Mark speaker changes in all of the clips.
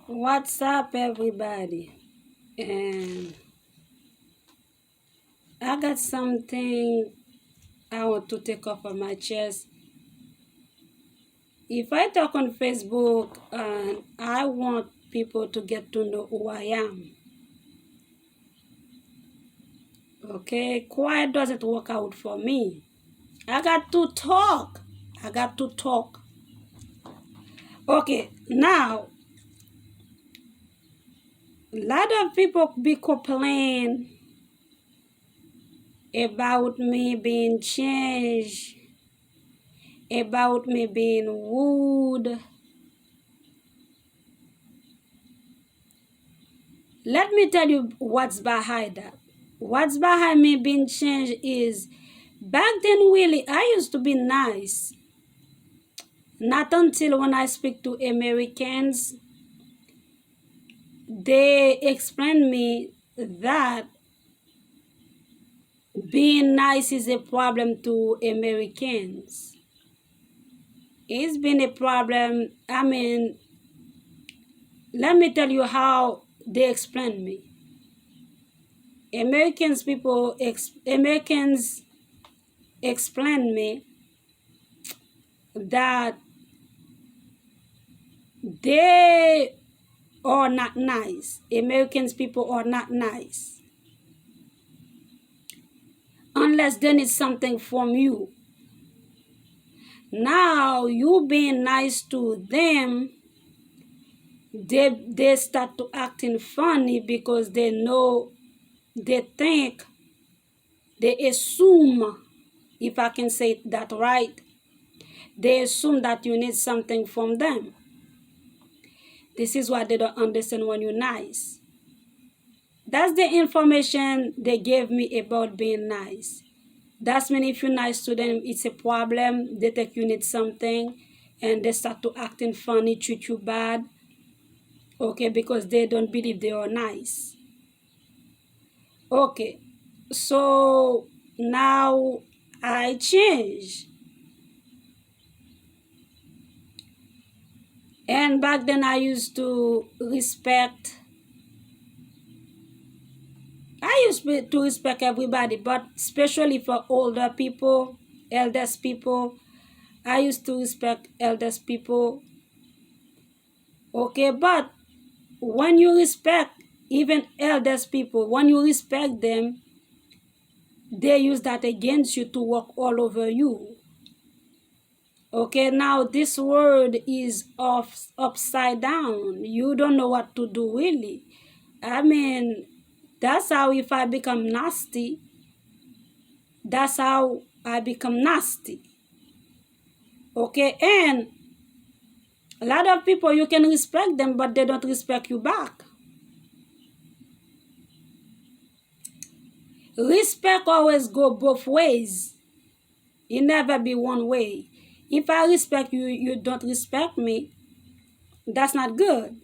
Speaker 1: What's up, everybody? And I got something I want to take off of my chest. If I talk on Facebook and I want people to get to know who I am, okay? Quiet doesn't work out for me. I got to talk. I got to talk. Okay, now, a lot of people be complaining about me being changed, about me being rude. Let me tell you what's behind that. What's behind me being changed is back then, really, I used to be nice. Not until when I speak to Americans, they explain me that being nice is a problem to Americans. It's been a problem. I mean, let me tell you how they explain me. Americans explain me that they are not nice. Americans people are not nice unless they need something from you. Now you being nice to them, they start to acting funny because they know, they think, they assume, if I can say that right, they assume that you need something from them. This is what they don't understand when you're nice. That's the information they gave me about being nice. That's mean if you're nice to them, it's a problem. They think you need something and they start to acting funny, treat you bad. Okay, because they don't believe they are nice. Okay, so now I change. And back then I used to respect, to respect everybody, but especially for older people, eldest people, I used to respect eldest people. Okay, but when you respect even eldest people, when you respect them, they use that against you to walk all over you. Okay, now this world is upside down. You don't know what to do really. I mean, that's how if I become nasty, that's how I become nasty. Okay, and a lot of people, you can respect them, but they don't respect you back. Respect always go both ways. It never be one way. If I respect you, you don't respect me, that's not good.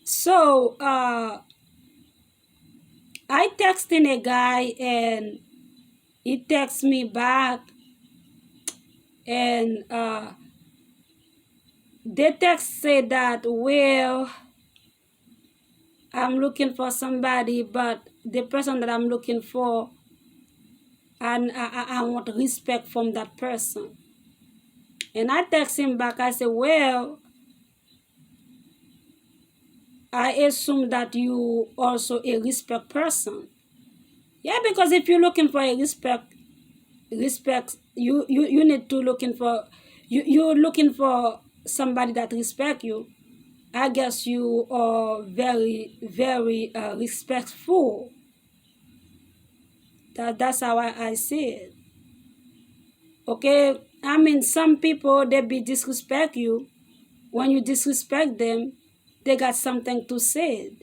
Speaker 1: So, I texting a guy and he texts me back and the text say that, well, I'm looking for somebody, but the person that I'm looking for, and I want respect from that person. And I text him back, I say, well, I assume that you also a respect person. Yeah, because if you're looking for a respect, you need to looking for, you're looking for somebody that respect you. I guess you are very, very respectful. That's how I see it. Okay, I mean, some people, they be disrespect you. When you disrespect them, they got something to say.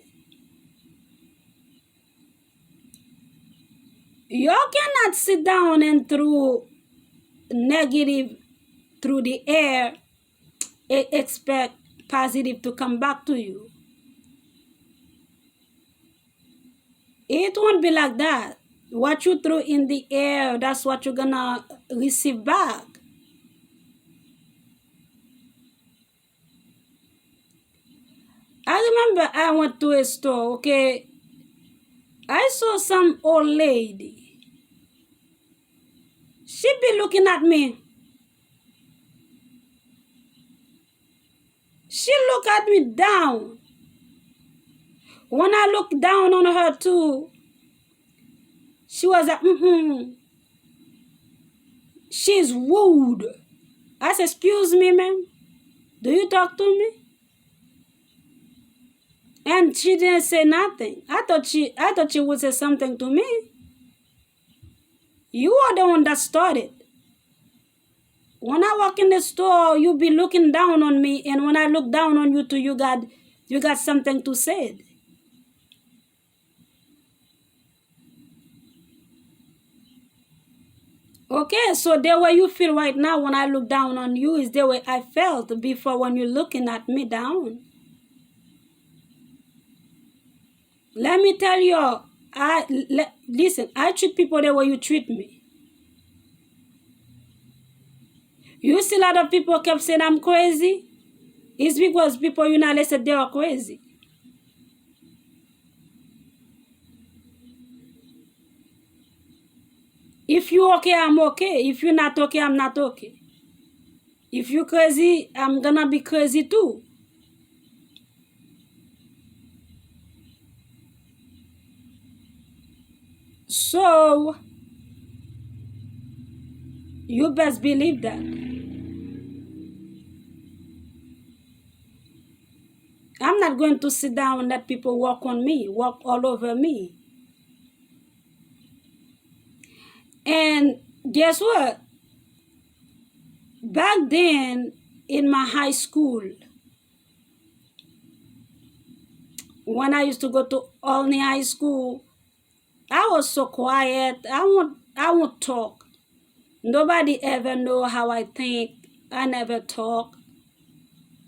Speaker 1: You cannot sit down and through negative through the air expect positive to come back to you. It won't be like that. What you throw in the air, that's what you're gonna receive back. I remember I went to a store, okay? I saw some old lady. She be looking at me. She look at me down. When I look down on her too, she was like, she's rude. I said, excuse me, ma'am. Do you talk to me? And she didn't say nothing. I thought she would say something to me. You are the one that started. When I walk in the store, you be looking down on me, and when I look down on you too, you got something to say. Okay, so the way you feel right now when I look down on you is the way I felt before when you're looking at me down. Let me tell you, listen, I treat people the way you treat me. You see a lot of people kept saying I'm crazy. It's because people you know they said they are crazy. If you okay, I'm okay. If you're not okay, I'm not okay. If you crazy, I'm gonna be crazy too. So you best believe that. I'm not going to sit down and let people walk on me, walk all over me. And guess what? Back then in my high school, when I used to go to Olney High School, I was so quiet. I won't talk. Nobody ever know how I think. I never talk.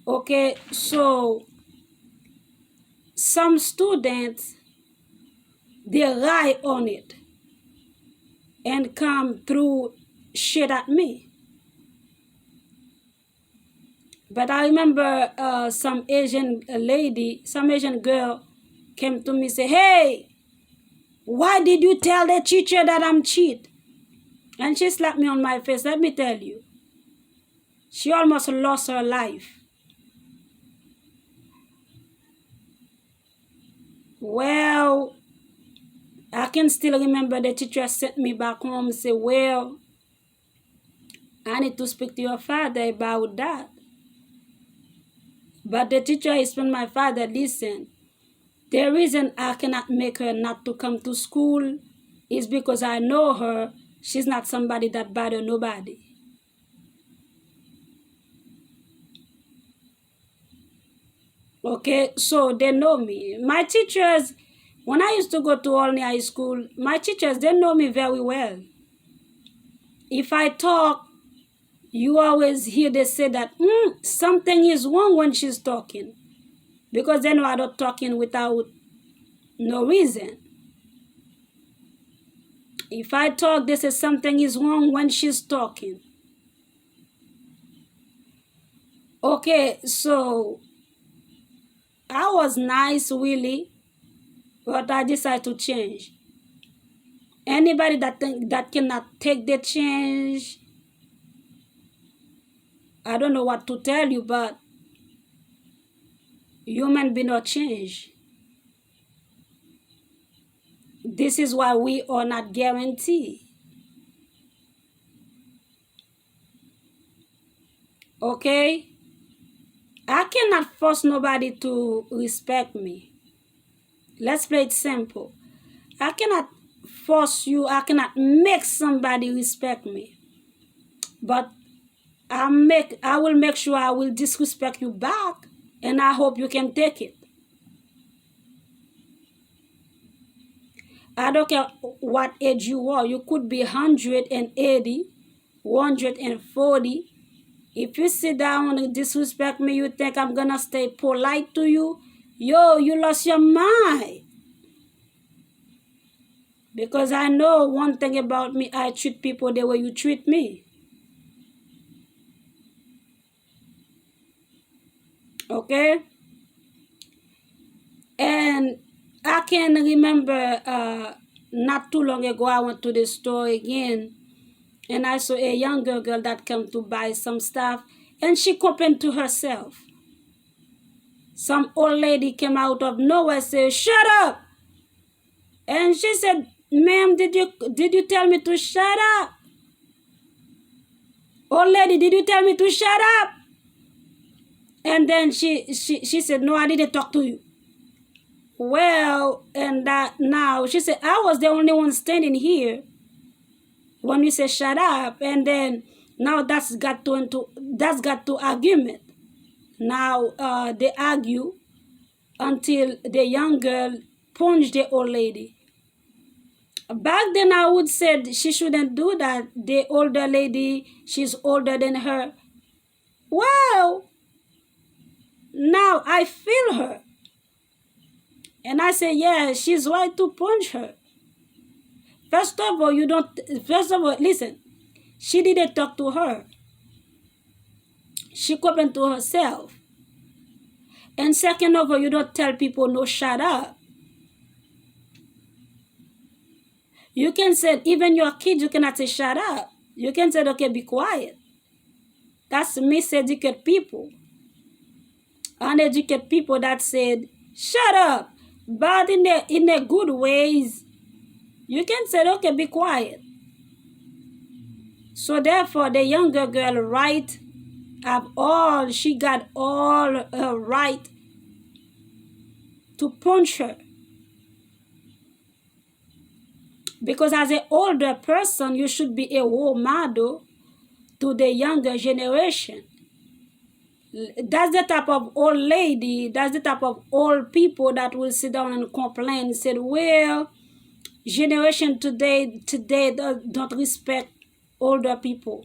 Speaker 1: Okay, so some students they rely on it and come through shit at me. But I remember some Asian lady, some Asian girl came to me and say, hey, why did you tell the teacher that I'm cheat? And she slapped me on my face. Let me tell you, she almost lost her life. Well, I can still remember the teacher sent me back home and said, well, I need to speak to your father about that. But the teacher explained my father, listen, the reason I cannot make her not to come to school is because I know her. She's not somebody that bother nobody. Okay, so they know me. My teachers, when I used to go to Olney High School, my teachers, they know me very well. If I talk, you always hear they say that something is wrong when she's talking. Because they know I'm not talking without no reason. If I talk, they say something is wrong when she's talking. Okay, so I was nice, really, but I decided to change. Anybody that cannot take the change, I don't know what to tell you, but human being not change. This is why we are not guaranteed. Okay? I cannot force nobody to respect me. Let's play it simple. I cannot force you, I cannot make somebody respect me. But I will make sure I will disrespect you back, and I hope you can take it. I don't care what age you are. You could be 180, 140. If you sit down and disrespect me, you think I'm gonna stay polite to you? Yo, you lost your mind. Because I know one thing about me, I treat people the way you treat me. Okay? I can remember not too long ago I went to the store again and I saw a younger girl that came to buy some stuff and she complained to herself. Some old lady came out of nowhere said, "Shut up!" And she said, "Ma'am, did you tell me to shut up? Old lady, did you tell me to shut up?" And then she said, "No, I didn't talk to you." Well, and that now she said, "I was the only one standing here when you say shut up." And then now that's got to argument. Now they argue until the young girl punched the old lady. Back then I would say she shouldn't do that. The older lady, she's older than her. Well, now I feel her. And I say, yeah, she's right to punch her. First of all, listen, she didn't talk to her. She complained to herself. And second of all, you don't tell people no, shut up. You can say, even your kids, you cannot say shut up. You can say, okay, be quiet. That's miseducated people. Uneducated people that said, shut up. But in the good ways, you can say, okay, be quiet. So therefore, the younger girl she got all her right to punch her. Because as an older person, you should be a role model to the younger generation. That's the type of old lady, that's the type of old people that will sit down and complain and say, well, generation today don't respect older people.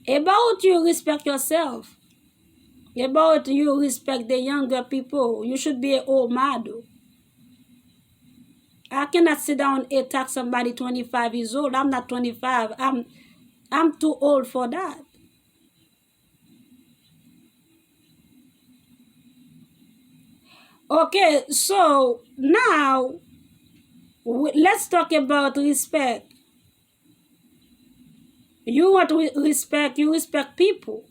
Speaker 1: About you respect yourself. About you respect the younger people. You should be a role model. I cannot sit down and attack somebody 25 years old. I'm not 25. I'm too old for that. Okay, so now let's talk about respect. You want respect, you respect people.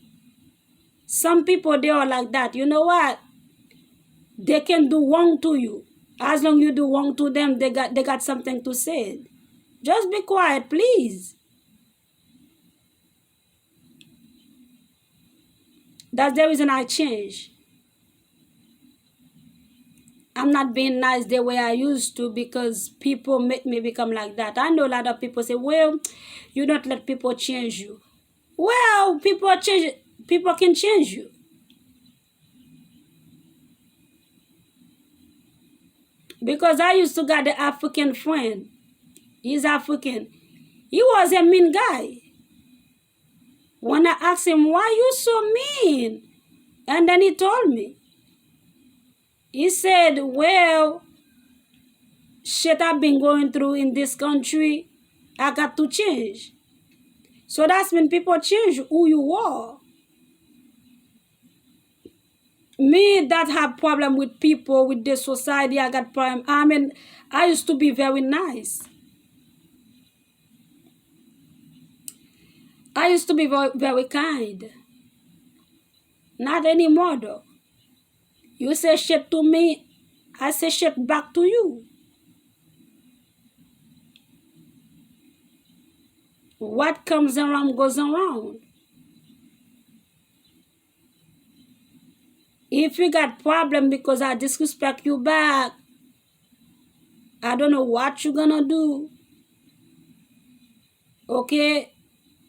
Speaker 1: Some people, they are like that. You know what? They can do wrong to you. As long you do wrong to them, they got something to say. Just be quiet, please. That's the reason I change. I'm not being nice the way I used to because people make me become like that. I know a lot of people say, well, you don't let people change you. Well, people can change you. Because I used to got the African friend. He's African. He was a mean guy. When I asked him, why you so mean? And then he told me. He said, well, shit I've been going through in this country, I got to change. So that's when people change who you are. Me that have problem with people, with the society, I got problem. I used to be very nice. I used to be very, very kind. Not anymore though. You say shit to me, I say shit back to you. What comes around goes around. If you got problem because I disrespect you back, I don't know what you're gonna do. Okay?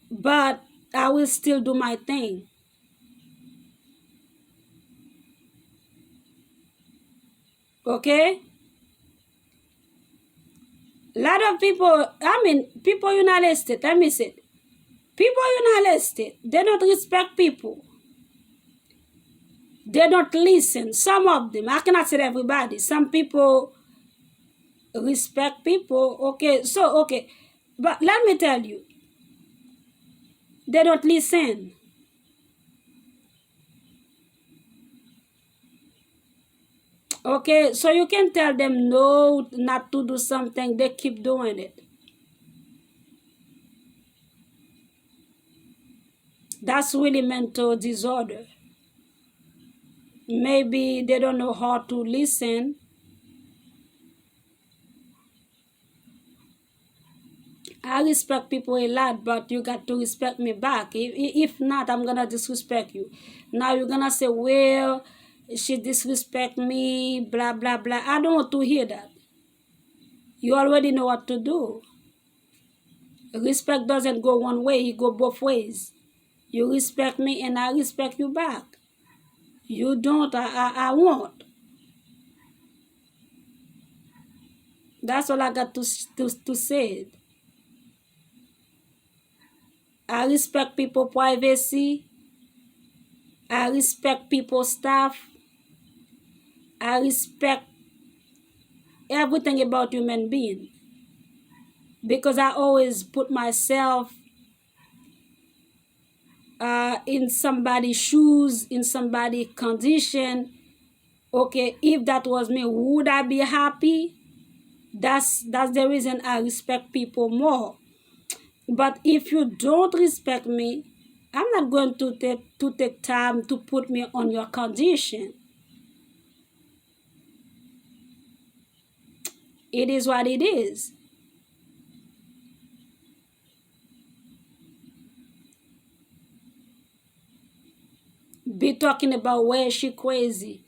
Speaker 1: But I will still do my thing. Okay? A lot of people, people United States, let me say, people United States, they don't respect people. They don't listen. Some of them, I cannot say everybody. Some people respect people. Okay. But let me tell you, they don't listen. Okay, so you can tell them no, not to do something, they keep doing it. That's really mental disorder. Maybe they don't know how to listen. I respect people a lot, but you got to respect me back. If not, I'm gonna disrespect you. Now you're gonna say, well, she disrespect me, blah, blah, blah. I don't want to hear that. You already know what to do. Respect doesn't go one way, it go both ways. You respect me and I respect you back. You don't, I won't. That's all I got to say. I respect people privacy. I respect people's stuff. I respect everything about human being. Because I always put myself in somebody's shoes, in somebody's condition. Okay, if that was me, would I be happy? That's the reason I respect people more. But if you don't respect me, I'm not going to take time to put me on your condition. It is what it is. Be talking about where she crazy.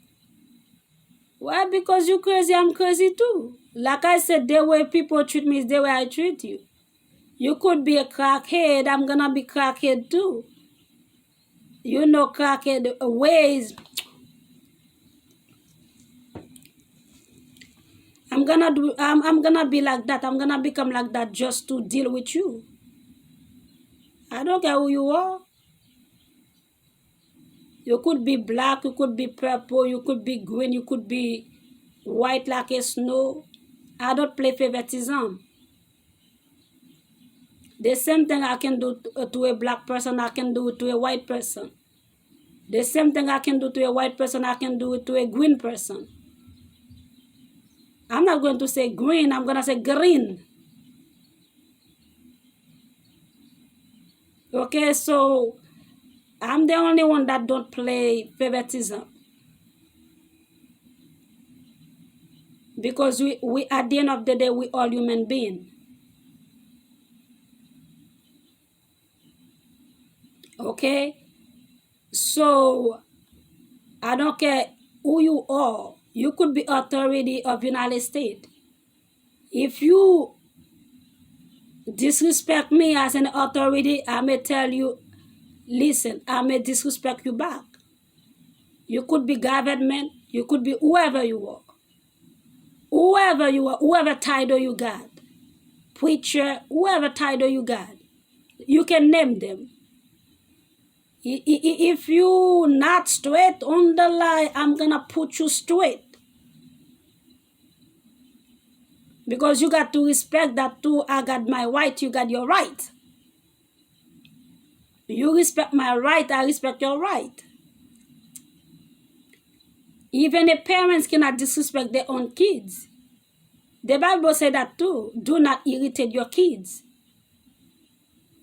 Speaker 1: Why? Because you crazy, I'm crazy too. Like I said, the way people treat me is the way I treat you. You could be a crackhead, I'm gonna be crackhead too. You know crackhead ways. I'm gonna be like that. I'm gonna become like that just to deal with you. I don't care who you are. You could be black, you could be purple, you could be green, you could be white like a snow. I don't play favoritism. The same thing I can do to a black person, I can do it to a white person. The same thing I can do to a white person, I can do it to a green person. I'm not going to say green, I'm going to say green. Okay, so I'm the only one that don't play favoritism. Because we at the end of the day, we all human beings. Okay? So I don't care who you are. You could be authority of United States. If you disrespect me as an authority, I may tell you, listen, I may disrespect you back. You could be government, you could be whoever you are. Whoever you are, whoever title you got, preacher, whoever title you got, you can name them. If you not straight on the line, I'm gonna put you straight. Because you got to respect that too. I got my right, you got your right. You respect my right, I respect your right. Even the parents cannot disrespect their own kids. The Bible said that too. Do not irritate your kids.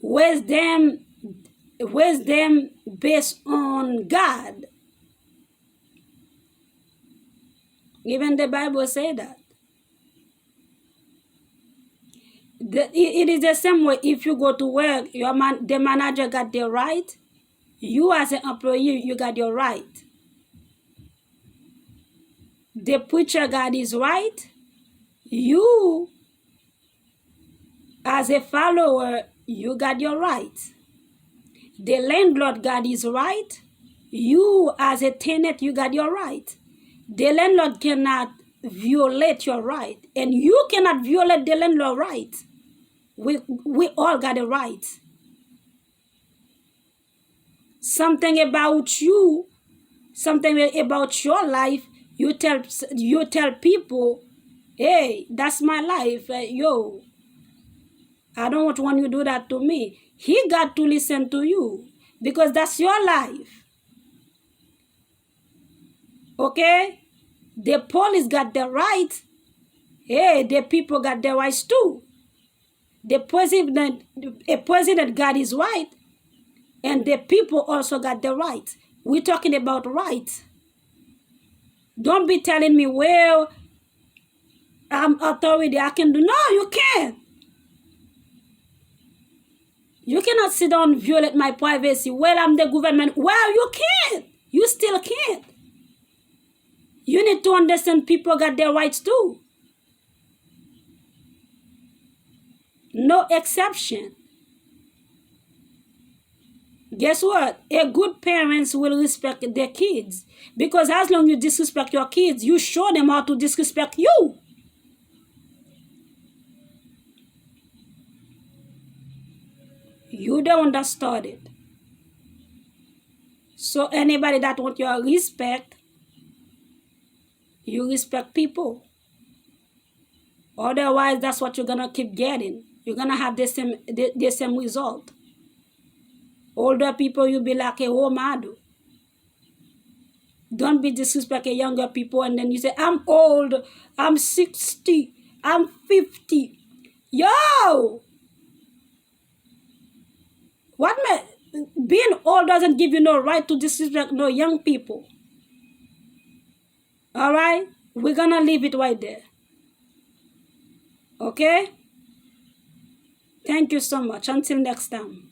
Speaker 1: Raise them based on God. Even the Bible said that. It is the same way if you go to work, the manager got their right. You as an employee, you got your right. The preacher got his right. You as a follower, you got your right. The landlord got his right. You as a tenant, you got your right. The landlord cannot violate your right. And you cannot violate the landlord right. We all got a right. Something about you, something about your life, you tell people, hey, that's my life. Yo, I don't want when you do that to me. He got to listen to you because that's your life. Okay? The police got the right. Hey, the people got their rights too. The president got his right, and the people also got the right. We're talking about rights. Don't be telling me, well, I'm authority, I can do. No, you can't. You cannot sit down and violate my privacy. Well, I'm the government. Well, you can't. You still can't. You need to understand people got their rights too. No exception. Guess what? A good parents will respect their kids. Because as long as you disrespect your kids, you show them how to disrespect you. You the one that started. So anybody that want your respect, you respect people. Otherwise, that's what you're gonna keep getting. You're gonna have the same result. Older people, you'll be like a homado. Don't be disrespecting younger people and then you say, I'm old, I'm 60, I'm 50. Yo! Being old doesn't give you no right to disrespect no young people. All right? We're gonna leave it right there. Okay? Thank you so much. Until next time.